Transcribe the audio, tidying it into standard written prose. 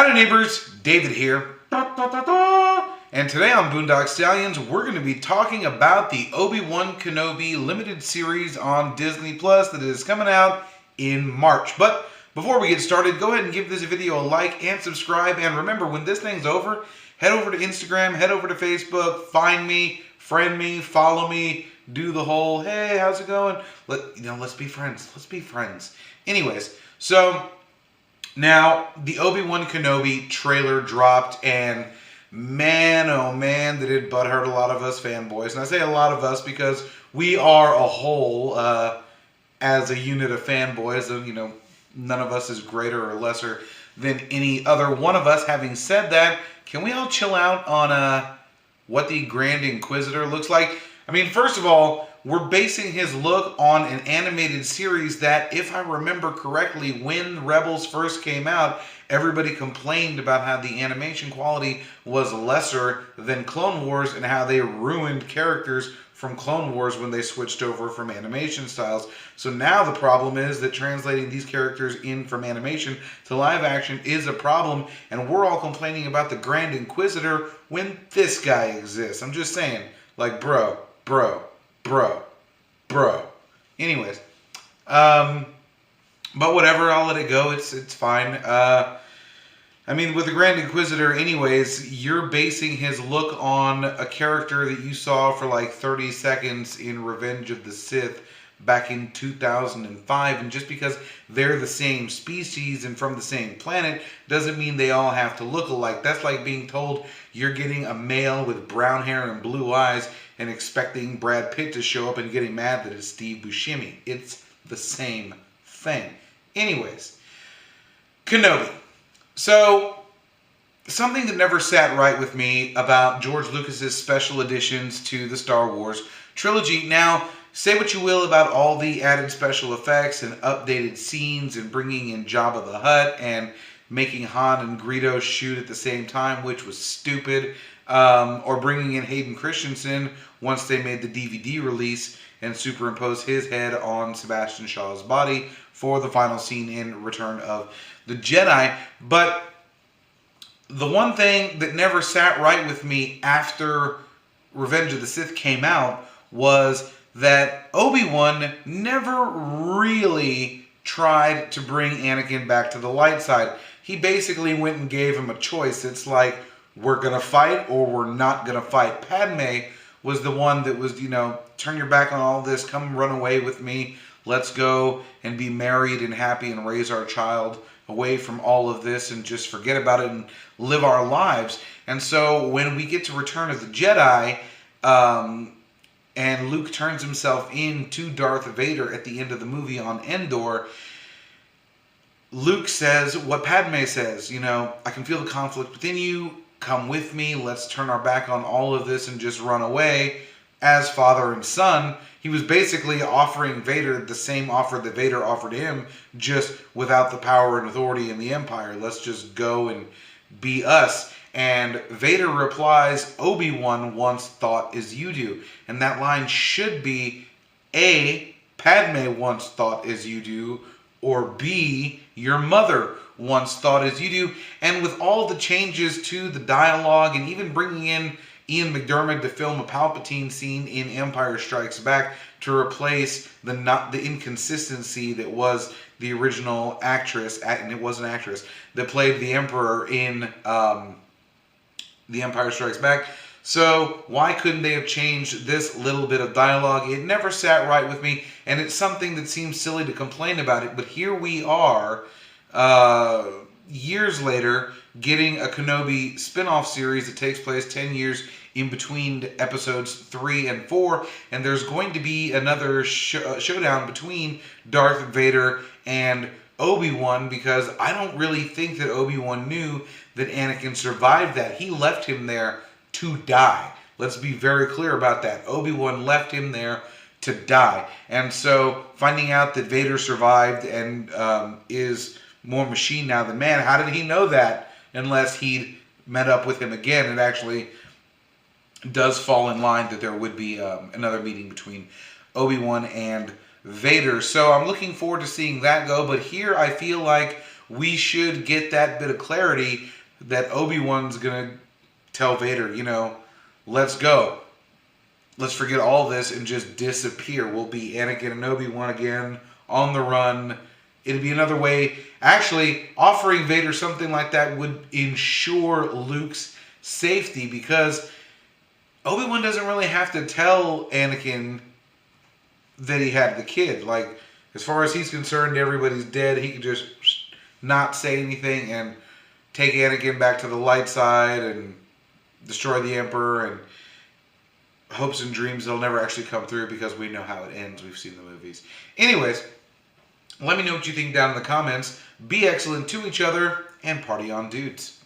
Howdy Neighbors, David here. And today on Boondock Stallions, we're going to be talking about the Obi-Wan Kenobi limited series on Disney Plus that is coming out in March. But before we get started, go ahead and give this video a like and subscribe. And remember, when this thing's over, head over to Instagram, head over to Facebook, find me, friend me, follow me, do the whole, hey, how's it going? Let's be friends. Let's be friends. Anyways, so now the Obi-Wan Kenobi trailer dropped, and man, oh man, did it butthurt a lot of us fanboys. And I say a lot of us because we are a whole as a unit of fanboys. And, none of us is greater or lesser than any other one of us. Having said that, can we all chill out on what the Grand Inquisitor looks like? I mean, first of all, we're basing his look on an animated series that, if I remember correctly, when Rebels first came out, everybody complained about how the animation quality was lesser than Clone Wars and how they ruined characters from Clone Wars when they switched over from animation styles. So now the problem is that translating these characters in from animation to live action is a problem, and we're all complaining about the Grand Inquisitor when this guy exists. I'm just saying, like, bro. Anyways, but whatever, I'll let it go. It's fine. I mean, with the Grand Inquisitor, anyways, you're basing his look on a character that you saw for like 30 seconds in Revenge of the Sith back in 2005, and just because they're the same species and from the same planet doesn't mean they all have to look alike. That's like being told you're getting a male with brown hair and blue eyes and expecting Brad Pitt to show up and getting mad that it's Steve Buscemi. It's the same thing. Anyways, Kenobi. So, something that never sat right with me about George Lucas's special editions to the Star Wars trilogy. Now, say what you will about all the added special effects and updated scenes and bringing in Jabba the Hutt and making Han and Greedo shoot at the same time, which was stupid, or bringing in Hayden Christensen once they made the DVD release and superimposed his head on Sebastian Shaw's body for the final scene in Return of the Jedi. But the one thing that never sat right with me after Revenge of the Sith came out was that Obi-Wan never really tried to bring Anakin back to the light side. He basically went and gave him a choice. It's like, we're going to fight or we're not going to fight. Padme was the one that was, turn your back on all this, come run away with me, let's go and be married and happy and raise our child away from all of this and just forget about it and live our lives. And so when we get to Return of the Jedi, and Luke turns himself into Darth Vader at the end of the movie on Endor, Luke says what Padme says, I can feel the conflict within you, come with me, let's turn our back on all of this and just run away. As father and son, he was basically offering Vader the same offer that Vader offered him, just without the power and authority in the Empire. Let's just go and be us. And Vader replies, Obi-Wan once thought as you do. And that line should be, A, Padme once thought as you do, or B, your mother once thought as you do. And with all the changes to the dialogue and even bringing in Ian McDiarmid to film a Palpatine scene in Empire Strikes Back to replace the inconsistency that was the original actress, and it was an actress, that played the Emperor in The Empire Strikes Back. So why couldn't they have changed this little bit of dialogue? It never sat right with me, and it's something that seems silly to complain about it, but here we are, years later, getting a Kenobi spin-off series that takes place 10 years in between episodes 3 and 4, and there's going to be another showdown between Darth Vader and Obi-Wan, because I don't really think that Obi-Wan knew that Anakin survived that. He left him there to die. Let's be very clear about that. Obi-Wan left him there to die. And so finding out that Vader survived and is more machine now than man, how did he know that unless he'd met up with him again? It actually does fall in line that there would be another meeting between Obi-Wan and Vader. So I'm looking forward to seeing that go. But here I feel like we should get that bit of clarity that Obi-Wan's going to tell Vader, let's go. Let's forget all this and just disappear. We'll be Anakin and Obi-Wan again, on the run. It'd be another way. Actually, offering Vader something like that would ensure Luke's safety, because Obi-Wan doesn't really have to tell Anakin that he had the kid. Like, as far as he's concerned, everybody's dead. He can just not say anything and take Anakin back to the light side and destroy the Emperor, and hopes and dreams they'll never actually come through, because we know how it ends. We've seen the movies. Anyways, let me know what you think down in the comments. Be excellent to each other, and party on, dudes.